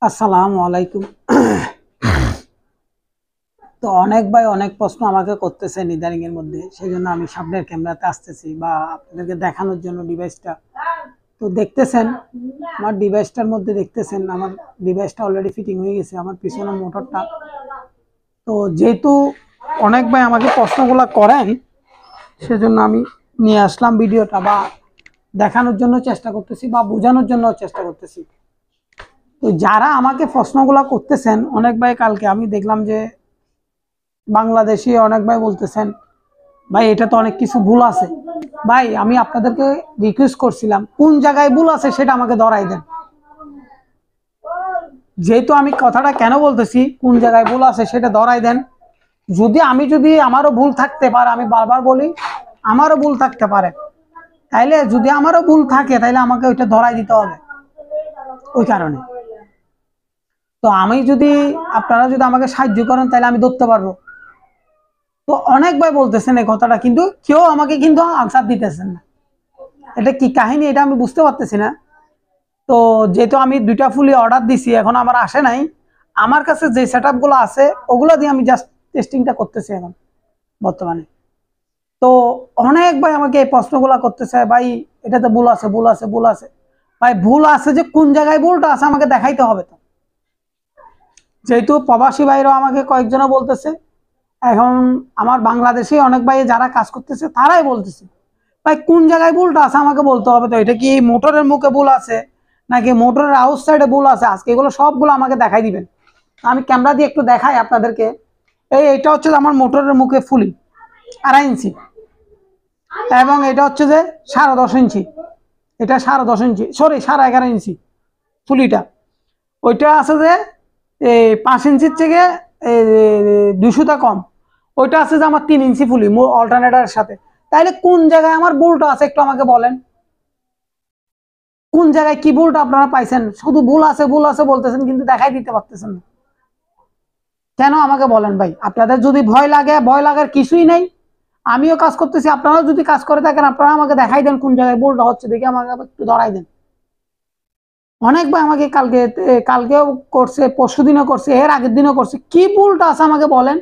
আসসালামু আলাইকুম। তো অনেক ভাই অনেক প্রশ্ন আমাকে করতেছেন ইদানিং এর মধ্যে, সেই জন্য আমি সামনের ক্যামেরাতে আসতেছি বা আপনাদেরকে দেখানোর জন্য ডিভাইসটা তো দেখতেছেন। আমার ডিভাইসটার মধ্যে দেখতেছেন আমার ডিভাইসটা অলরেডি ফিটিং হয়ে গেছে, আমার পিছনে মোটরটা। তো যেহেতু অনেক ভাই আমাকে প্রশ্নগুলো করেন, সেজন্য আমি নিয়ে আসলাম ভিডিওটা, বা দেখানোর জন্য চেষ্টা করতেছি বা বোঝানোর জন্য চেষ্টা করতেছি। তো যারা আমাকে প্রশ্নগুলো করতেছেন, অনেক ভাই কালকে আমি দেখলাম যে বাংলাদেশি অনেক ভাই বলতেছেন, ভাই এটা তো অনেক কিছু ভুল আছে। ভাই আমি আপনাদেরকে রিকোয়েস্ট করছিলাম, কোন জায়গায় ভুল আছে সেটা আমাকে ধরাই দেন। যেহেতু আমি কথাটা কেন বলতেছি, কোন জায়গায় ভুল আছে সেটা ধরাই দেন। যদি আমারও ভুল থাকতে পারে, আমি বারবার বলি আমারও ভুল থাকতে পারে, তাইলে যদি আমারও ভুল থাকে তাইলে আমাকে ওইটা ধরাই দিতে হবে। ওই কারণে তো আমি যদি আপনারা যদি আমাকে সাহায্য করেন তাহলে আমি ধরতে পারবো। তো অনেক ভাই বলতেছেন এই কথাটা, কিন্তু কেউ আমাকে কিন্তু আনসার দিতেছেন না। এটা কি কাহিনী এটা আমি বুঝতে পারতেছি না। তো যেহেতু আমি 2টা ফুলি অর্ডার দিছি, এখন আমার আসে নাই। আমার কাছে যে সেটআপ গুলো আছে ওগুলো দিয়ে আমি জাস্ট টেস্টিংটা করতেছি এখন বর্তমানে। তো অনেক ভাই আমাকে এই প্রশ্নগুলো করতেছে, ভাই এটাতে ভুল আছে, ভুল আছে, ভুল আছে। ভাই ভুল আছে, যে কোন জায়গায় ভুলটা আছে আমাকে দেখাইতে হবে। তো যেহেতু প্রবাসী ভাইরাও আমাকে কয়েকজনও বলতেছে, এখন আমার বাংলাদেশে অনেক ভাই যারা কাজ করতেছে তারাই বলতেছে, ভাই কোন জায়গায় ভুলটা আছে আমাকে বলতে হবে। তো এটা কি মোটরের মুখে ভুল আছে নাকি মোটরের আউটসাইডে ভুল আছে, আজকে এগুলো সবগুলো আমাকে দেখাই দিবেন। আমি ক্যামেরা দিয়ে একটু দেখাই আপনাদেরকে। এটা হচ্ছে আমার মোটরের মুখে ফুলি 2.5 ইঞ্চি, এবং এটা হচ্ছে যে 10.5 ইঞ্চি। এটা 10.5 ইঞ্চি, সরি 11.5 ইঞ্চি ফুলিটা। ওইটা আছে যে 5 ইঞ্চির থেকে 200টা কম। ওইটা আছে যে আমার 3 ইঞ্চি ফুলি অল্টারনেটারের সাথে। তাইলে কোন জায়গায় আমার ভুলটা আছে একটু আমাকে বলেন। কোন জায়গায় কি ভুলটা আপনারা পাইছেন? শুধু ভুল আছে ভুল আছে বলতেছেন, কিন্তু দেখাই দিতে পারতেছেন না কেন আমাকে বলেন। ভাই আপনাদের যদি ভয় লাগে, ভয় লাগার কিছুই নাই। আমিও কাজ করতেছি, আপনারাও যদি কাজ করে থাকেন আপনারা আমাকে দেখাই দেন কোন জায়গায় ভুলটা হচ্ছে, দেখে আমাকে একটু ধরাই দেন। অনেক ভাই আমাকে কালকেও করছে, পরশু দিনও করছে, এর আগের দিনও করছে। কি ভুলটা আছে আমাকে বলেন,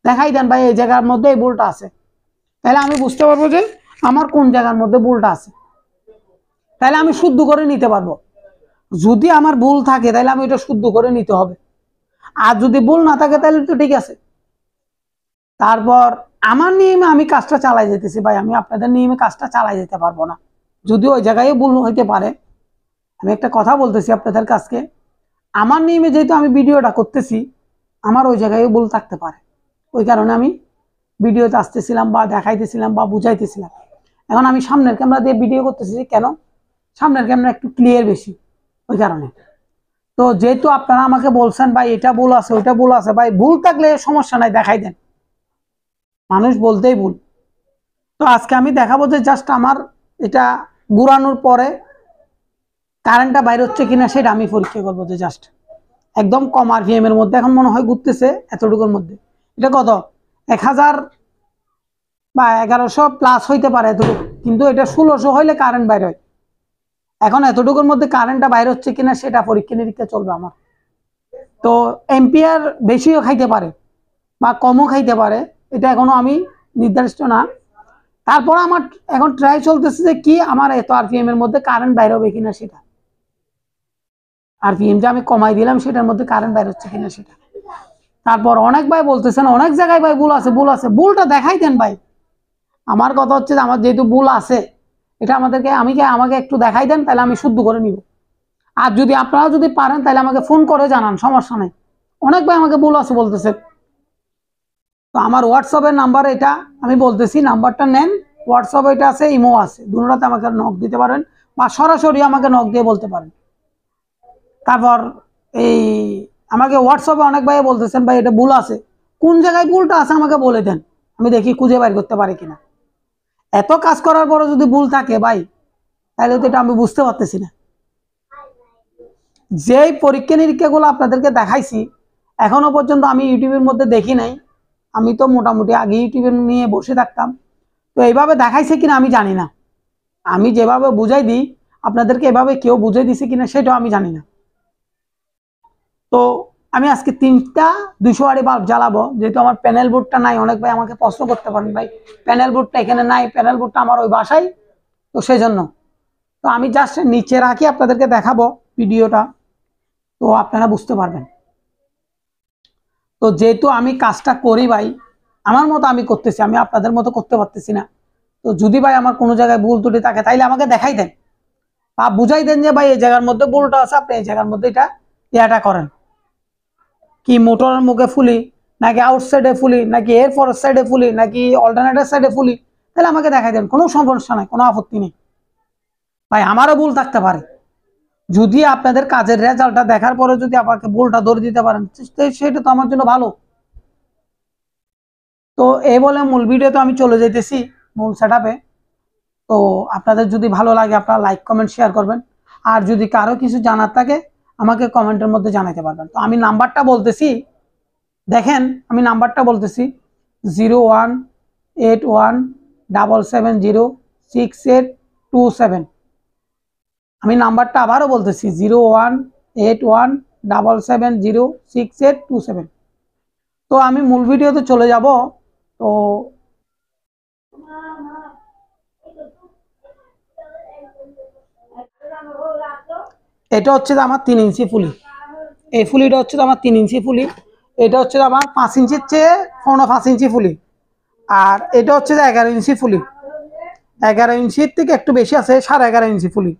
দেখাই দেন ভাই এই জায়গার মধ্যে এই ভুলটা আছে। তাহলে আমি বুঝতে পারবো যে আমার কোন জায়গার মধ্যে ভুলটা আছে, তাহলে আমি শুদ্ধ করে নিতে পারবো। যদি আমার ভুল থাকে তাহলে আমি এটা শুদ্ধ করে নিতে হবে, আর যদি ভুল না থাকে তাহলে তো ঠিক আছে। তারপর আমার নিয়মে আমি কাজটা চালাই যেতেছি ভাই, আমি আপনাদের নিয়মে কাজটা চালাই যেতে পারবো না। যদি ওই জায়গায় ভুল হইতে পারে, আমি একটা কথা বলতেছি আপনাদের কাছকে, আমার নিয়মে যেহেতু আমি ভিডিওটা করতেছি, আমার ওই জায়গায় ভুল থাকতে পারে। ওই কারণে আমি ভিডিওতে আসতেছিলাম বা দেখাইতেছিলাম বা বুঝাইতেছিলাম। এখন আমি সামনের ক্যামেরা দিয়ে ভিডিও করতেছি, কেন? সামনের ক্যামেরা একটু ক্লিয়ার বেশি, ওই কারণে। তো যেহেতু আপনারা আমাকে বলছেন ভাই এটা ভুল আছে ওইটা ভুল আছে, ভাই ভুল থাকলে সমস্যা নাই, দেখাই দেন। মানুষ বলতেই ভুল। তো আজকে আমি দেখাবো যে জাস্ট আমার এটা ঘুরানোর পরে কারেন্টটা বাইরে হচ্ছে কিনা সেটা আমি পরীক্ষা করবো। যে জাস্ট একদম কম আরপিএম এর মধ্যে, এখন মনে হয় ঘুরতেছে এতটুকুর মধ্যে। এটা কত, 1000 বা 1100 প্লাস হইতে পারে এতটুকু, কিন্তু এটা 1600 হইলে কারেন্ট বাইরে হয়। এখন এতটুকুর মধ্যে কারেন্টটা বাইরে হচ্ছে কিনা সেটা পরীক্ষা নিরীক্ষা চলবে আমার। তো এম্পিয়ার বেশিও খাইতে পারে বা কমও খাইতে পারে, এটা এখনো আমি নির্দিষ্ট না। তারপর আমার এখন ট্রাই চলতেছে যে কি আমার এত আরপিএম এর মধ্যে কারেন্ট বাইরে হবে কিনা সেটা, আরপিএম যে আমি কমাই দিলাম সেটার মধ্যে কারেন্ট বাইরে হচ্ছে কিনা সেটা। তারপর অনেক ভাই বলতেছেন অনেক জায়গায় ভাই ভুল আছে, ভুল আছে, ভুলটা দেখাই দেন ভাই। আমার কথা হচ্ছে যে আমার যেহেতু ভুল আছে, এটা আমাকে একটু দেখাই দেন, তাহলে আমি শুদ্ধ করে নিব। আর যদি আপনারা যদি পারেন তাহলে আমাকে ফোন করে জানান, সমস্যা নেই। অনেক ভাই আমাকে ভুল আছে বলতেছে। তো আমার হোয়াটসঅ্যাপের নাম্বার এটা, আমি বলতেছি নাম্বারটা নেন। হোয়াটসঅ্যাপ এটা আছে, ইমো আছে, দুটোতে আমাকে নক দিতে পারেন বা সরাসরি আমাকে নক দিয়ে বলতে পারেন। তারপর এই আমাকে হোয়াটসঅ্যাপে অনেক ভাই বলতেছেন ভাই এটা ভুল আছে, কোন জায়গায় ভুলটা আছে আমাকে বলে দেন, আমি দেখি খুঁজে বের করতে পারি কিনা। এত কাজ করার পরে যদি ভুল থাকে ভাই, তাহলে তো এটা আমি বুঝতে পারতেছি না। যেই পরীক্ষা নিরীক্ষাগুলো আপনাদেরকে দেখাইছি এখনো পর্যন্ত আমি ইউটিউবের মধ্যে দেখি নাই। আমি তো মোটামুটি আগে ইউটিউবে নিয়ে বসে থাকতাম, তো এইভাবে দেখাইছে কিনা আমি জানি না। আমি যেভাবে বুঝাই দিই আপনাদেরকে, এভাবে কেউ বুঝাই দিছে কিনা সেটাও আমি জানি না। তো আমি আজকে 3টা 200 ওয়াটের বাল্ব জ্বালাবো, যেহেতু আমার প্যানেল বোর্ডটা নাই। অনেক ভাই আমাকে প্রশ্ন করতে পারেন, ভাই প্যানেল বোর্ডটা এখানে নাই, প্যানেল বোর্ডটা আমার ওই বাসায়, তো সেই জন্য তো আমি জাস্ট নিচে রাখি আপনাদেরকে দেখাবো ভিডিওটা, তো আপনারা বুঝতে পারবেন। তো যেহেতু আমি কাজটা করি ভাই, আমার মতো আমি করতেছি, আমি আপনাদের মতো করতে পারতেছি না। তো যদি ভাই আমার কোনো জায়গায় ভুল ত্রুটি থাকে তাইলে আমাকে দেখাই দেন বা বুঝাই দেন যে ভাই এই জায়গার মধ্যে ভুলটা আছে, আপনি এই জায়গার মধ্যে এটা করেন। কি মোটরের মুখে ফুলি, নাকি আউটসাইডে ফুলি, নাকি এর ফরের সাইডে ফুলি, নাকি অল্টারনেটের সাইডে ফুলি, তাহলে আমাকে দেখাই দেন, কোনো সমস্যা নাই, কোনো আপত্তি নেই ভাই। আমারও ভুল থাকতে পারে, যদি আপনাদের কাজের রেজাল্টটা দেখার পরে যদি আপনাকে ভুলটা ধরে দিতে পারেন সেটা তো আমার জন্য ভালো। তো এই বলে মূল ভিডিওতে আমি চলে যাইতেছি, মূল সেটআপে। তো আপনাদের যদি ভালো লাগে আপনারা লাইক কমেন্ট শেয়ার করবেন, আর যদি কারো কিছু জানার থাকে আমাকে কমেন্টের মধ্যে জানাতে পারবেন। তো আমি নাম্বারটা বলতেছি, দেখেন আমি নাম্বারটা বলতেছি 0181770687। আমি নাম্বারটা আবারও বলতেছি 0181770687। তো আমি মূল ভিডিওতে চলে যাব। তো এটা হচ্ছে আমার 3 ইঞ্চি ফুলি, এই ফুলিটা হচ্ছে আমার 3 ইঞ্চি ফুলি, এটা হচ্ছে আমার 5 ইঞ্চির চেয়ে 5.5 ইঞ্চি ফুলি, আর এটা হচ্ছে 11 ইঞ্চি ফুলি, 11 ইঞ্চির থেকে একটু বেশি আছে, 11.5 ইঞ্চি ফুলি।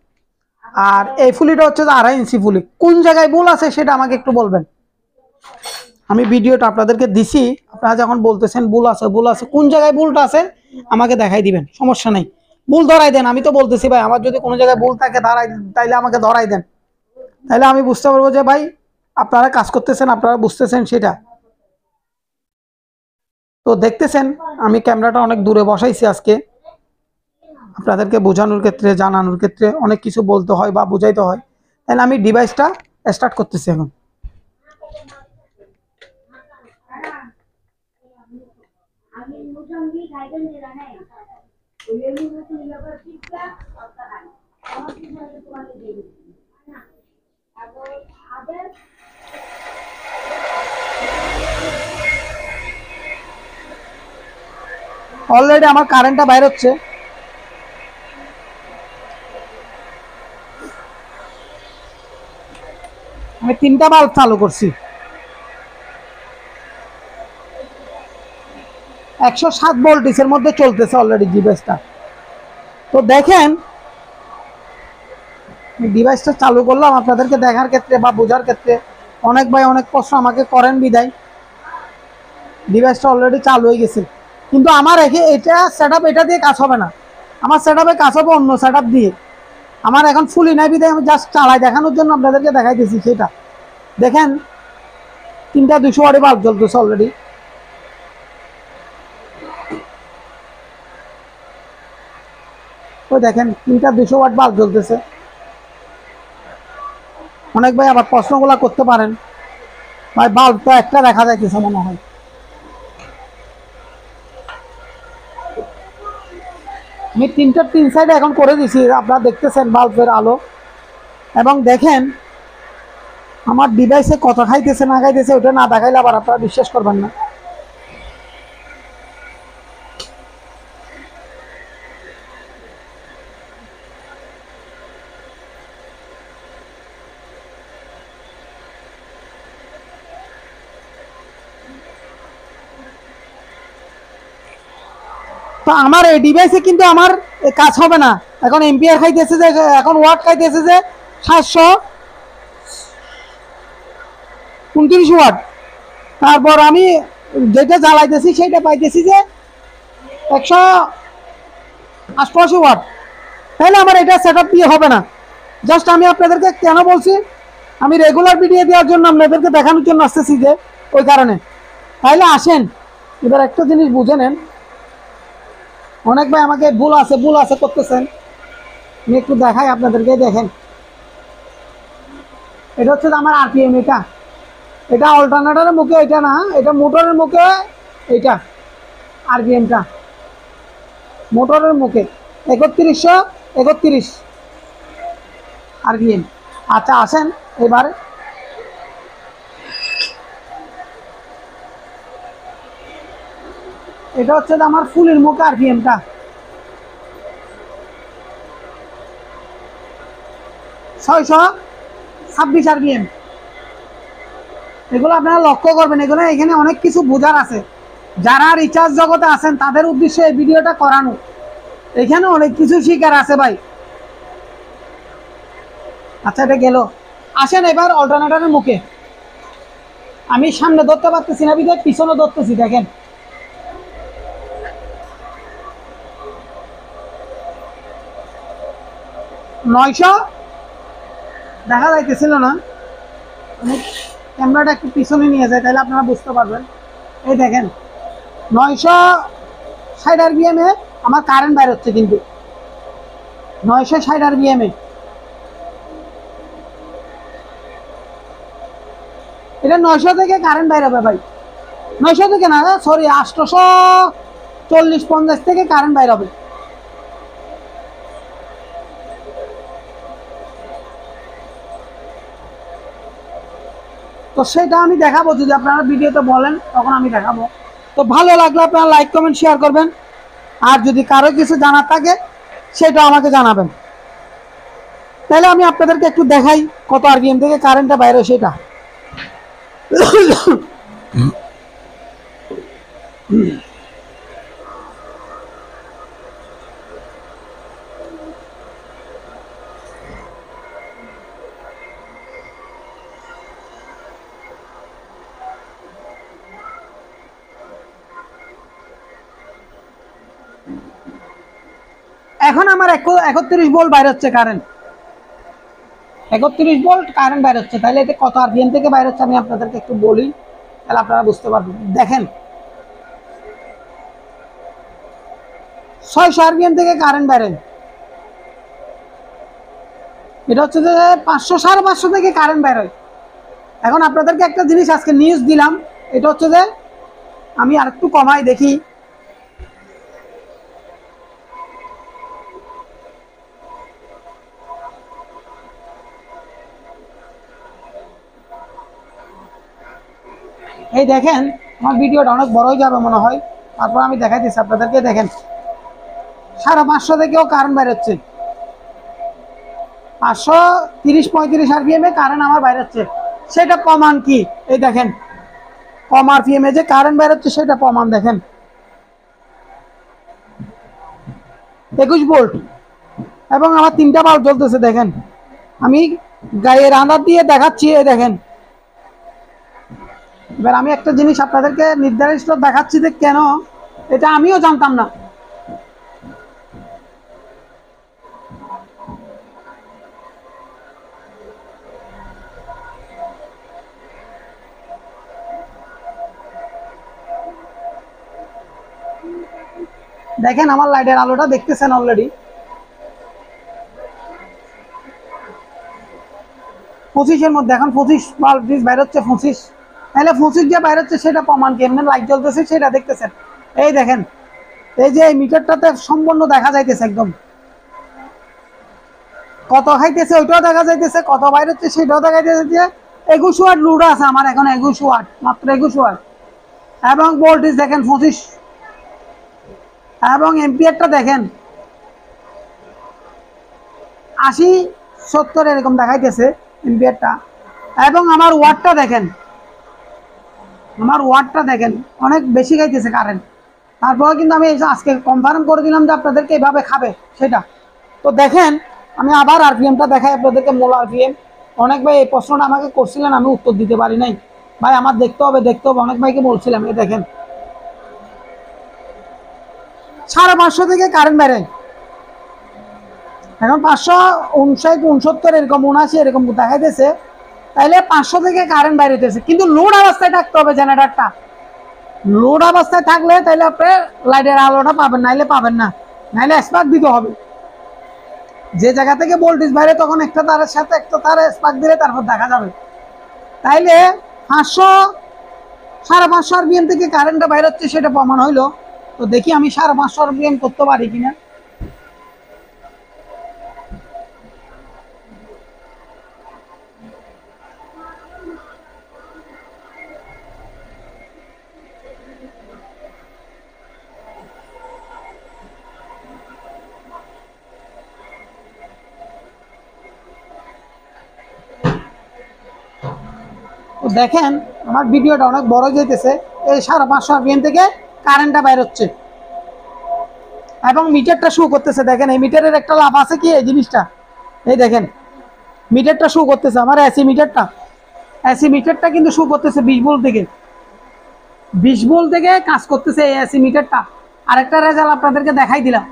আর এই ফুলিটা হচ্ছে 2.5 ইঞ্চি ফুলি। কোন জায়গায় ভুল আছে সেটা আমাকে একটু বলবেন। আমি ভিডিওটা আপনাদেরকে দিছি, আপনারা যখন বলতেছেন ভুল আছে ভুল আছে, কোন জায়গায় ভুলটা আছে আমাকে দেখাই দিবেন, সমস্যা নেই। ভুল ধরাই দেন, আমি তো বলতেছি ভাই আমার যদি কোনো জায়গায় ভুল থাকে তাইলে আমাকে ধরাই দেন, তাইলে আমি বুঝতে পারবো যে ভাই আপনারা কাজ করতেছেন, আপনারা বুঝতেছেন সেটা। তো দেখতেছেন আমি ক্যামেরাটা অনেক দূরে বসাইছি আজকে, আপনাদেরকে বোঝানোর ক্ষেত্রে জানানোর ক্ষেত্রে অনেক কিছু বলতে হয় বা বুঝাইতে হয়। তাহলে আমি ডিভাইসটা স্টার্ট করতেছি এখন। অলরেডি আমার কারেন্টটা বাইর হচ্ছে, আমি 3টা বাল্ব চালু করছি, 107 ভোল্টেজের মধ্যে চলতেছে অলরেডি ডিভাইসটা। তো দেখেন ডিভাইসটা চালু করলাম আপনাদেরকে দেখার ক্ষেত্রে বা বোঝার ক্ষেত্রে। অনেক ভাই অনেক প্রশ্ন আমাকে করেন বিদায়, ডিভাইসটা অলরেডি চালু হয়ে গেছে, কিন্তু আমার এটা সেটআপ এটা দিয়ে কাজ হবে না, আমার সেটআপে কাজ হবে অন্য সেটআপ দিয়ে। আমার এখন ফুলি নাই বিদায় আমি জাস্ট চালাই দেখানোর জন্য আপনাদেরকে দেখাইতেছি সেটা। দেখেন 3টা 200 ওয়াটের বাল্ব জ্বলতেছে অলরেডি। ওই দেখেন 3টা 200 ওয়াট বাল্ব জ্বলতেছে। অনেক ভাই আবার প্রশ্নগুলো করতে পারেন, ভাই বাল্ব তো একটা দেখা যাইতেছে মনে হয়। আমি 3টার 3 সাইডে এখন করে দিছি, আপনারা দেখতেছেন বাল্বের আলো। এবং দেখেন আমার ডিভাইসে কত খাইতেছে না খাইতেছে, ওটা না দেখাইলে আবার আপনারা বিশ্বাস করবেন না। তো আমার এই ডিভাইসে কিন্তু আমার কাজ হবে না। এখন এম্পিয়ার খাইতেছে যে, এখন ওয়াট খাইতেছে যে 729 ওয়াট। তারপর আমি যেটা জ্বালাইতেছি সেটা পাইতেছি যে 188 ওয়াট। তাহলে আমার এটা সেট আপ দিয়ে হবে না। জাস্ট আমি আপনাদেরকে কেন বলছি, আমি রেগুলার ভিডিও দেওয়ার জন্য আপনাদেরকে দেখানোর জন্য আসতেছি যে ওই কারণে। তাইলে আসেন এবার একটা জিনিস বুঝে নেন। অনেক ভাই আমাকে ভুল আছে করতেছেন, আমি একটু দেখাই আপনাদেরকে। দেখেন এটা হচ্ছে আমার আরপিএম, এটা অল্টারনেটরের মুখে, এটা না, এটা মোটরের মুখে, এটা আরপিএমটা মোটরের মুখে 3131 আরপিএম। আচ্ছা আসেন এবার এটা হচ্ছে যে আমার ফুলের মুখ আরপিএমটা 626 আরপিএম। এগুলো আপনারা লক্ষ্য করবেন, এগুলো এখানে অনেক কিছু বোঝার আছে। যারা রিচার্জ জগতে আছেন তাদের উদ্দেশ্যে এই ভিডিওটা করানো। এখানে অনেক কিছু শিকার আছে ভাই। আচ্ছা, এটা গেল। আসেন এবার অল্টারনেটরের মুখে। আমি সামনে ধরতে পারতেছি না বিধায় পিছনে ধরতেছি। দেখেন নয়শো দেখা যাইতেছিল না, ক্যামেরাটা একটু পিছনে নিয়ে যায় তাহলে আপনারা বুঝতে পারবেন। এই দেখেন 960 আরপিএম এ আমার কারেন্ট বাইর হচ্ছে, কিন্তু 960 আরপিএম এ এটা 900 থেকে কারেন্ট বাইর হবে ভাই। 900 থেকে না, সরি 840-50 থেকে কারেন্ট বাইর হবে। তো সেটা আমি দেখাবো, যদি আপনারা ভিডিওতে বলেন তখন আমি দেখাবো। তো ভালো লাগলে আপনারা লাইক কমেন্ট শেয়ার করবেন, আর যদি কারো কিছু জানার থাকে সেটা আমাকে জানাবেন। তাহলে আমি আপনাদেরকে একটু দেখাই কত আরপিএম থেকে কারেন্টটা বাইরে সেটা। এখন আমার 31 ভোল্ট বাইর হচ্ছে কারেন্ট, 31 ভোল্ট কারেন্ট বাইর হচ্ছে। তাহলে এটা কত আরপিএম থেকে বাইর হচ্ছে আমি আপনাদেরকে একটু বলি, তাহলে আপনারা বুঝতে পারবেন। দেখেন 600 আরপিএম থেকে কারেন্ট বাইরে, এটা হচ্ছে যে 500-550 থেকে কারেন্ট বের হয়। এখন আপনাদেরকে একটা জিনিস আজকে নিউজ দিলাম, এটা হচ্ছে যে আমি আর একটু কমাই দেখি। এই দেখেন আমার ভিডিওটা অনেক বড় হয়ে যাবে মনে হয়, তারপর আমি দেখাইতেছি আপনাদেরকে। দেখেন 550 থেকেও কারেন্ট বাইর হচ্ছে, 530-35 আরপিএম এ কারেন্ট আমার বাইর হচ্ছে। সেটা প্রমাণ কি? এই দেখেন কম আরপিএম এ যে কারেন্ট বাইর হচ্ছে সেটা প্রমাণ। দেখেন 21 ভোল্ট এবং আমার 3টা বাল্ব জ্বলতেছে। দেখেন আমি গায়ের আন্দাজ দিয়ে দেখাচ্ছি। এই দেখেন, এবার আমি একটা জিনিস আপনাদেরকে নির্ধারিত দেখাচ্ছি যে কেন, এটা আমিও জানতাম না। দেখেন আমার লাইটের আলোটা দেখতেছেন অলরেডি 25-এর মধ্যে। এখন 25 বাল্ব বাইর হচ্ছে 25। তাহলে 25 যে বাইর হচ্ছে সেটা প্রমাণ কি? এমনি লাইট জ্বলতেছে সেটা দেখতেছেন। এই দেখেন, এই যে এই মিটারটাতে সম্পূর্ণ দেখা যাইতেছে, একদম কত খাইতেছে ওইটাও দেখা যাইতেছে, কত বাইর হচ্ছে সেটাও দেখা যাইতেছে। 21 ওয়াট লোড আছে আমার এখন, 21 ওয়াট, মাত্র 21 ওয়াট। এবং ভোল্টেজ দেখেন 25, এবং এম্পিয়ারটা দেখেন 80-70 এরকম দেখাইতেছে এম্পিয়ারটা। এবং আমার ওয়াটটা দেখেন, আমার ওয়াটটা দেখেন অনেক বেশি খাইতেছে কারেন্ট। তারপরে কিন্তু আমি আজকে কনফার্ম করে দিলাম যে আপনাদেরকে এভাবে খাবে সেটা। তো দেখেন আমি আবার আরপিএমটা দেখাই আপনাদেরকে, মূল আরপিএম। অনেক ভাই এই প্রশ্নটা আমাকে করছিলেন, আমি উত্তর দিতে পারি নাই। ভাই আমার দেখতে হবে দেখতে হবে, অনেক ভাইকে বলছিলাম। এই দেখেন 550 থেকে কারেন্ট বেড়ে এখন 559-69 এরকম 79 এরকম দেখাইতেছে। তাইলে 500 থেকে কারেন্ট বাইরেতেছে, কিন্তু লোড অবস্থায় থাকতে হবে জেনারেটরটা। লোড অবস্থায় থাকলে তাইলে আপনি লাইটের আলোটা পাবেন, নাইলে পাবেন না, নাইলে স্পার্ক দিতে হবে। যে জায়গা থেকে ভোল্টেজ বাইরে তখন একটা তারের সাথে একটা তারে স্পার্ক দিলে তারপর দেখা যাবে। তাইলে 500-550 আরপিএম থেকে কারেন্টটা বাইরে হচ্ছে সেটা প্রমাণ হইলো। তো দেখি আমি 550 আরপিএম করতে পারি কিনা। দেখেন আমার ভিডিওটা অনেক বড় যেতেছে, এই 550 আরপিএম থেকে কারেন্টটা বাইর হচ্ছে এবং মিটারটা শো করতেছে। দেখেন এই মিটারের একটা লাভ আছে কি, এই জিনিসটা এই দেখেন মিটারটা শো করতেছে, আমার এসি মিটারটা কিন্তু শো করতেছে 20 ভোল্ট থেকে, 20 ভোল্ট থেকে কাজ করতেছে এই এসি মিটারটা। আরেকটা রেজাল্ট আপনাদেরকে দেখাই দিলাম।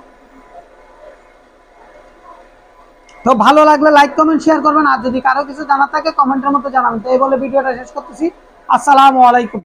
তো ভালো লাগলে লাইক কমেন্ট শেয়ার করবেন, আর যদি কারো কিছু জানার থাকে কমেন্টের মধ্যে জানাবেন। তো এই বলে ভিডিওটা শেষ করতেছি। আসসালামু আলাইকুম।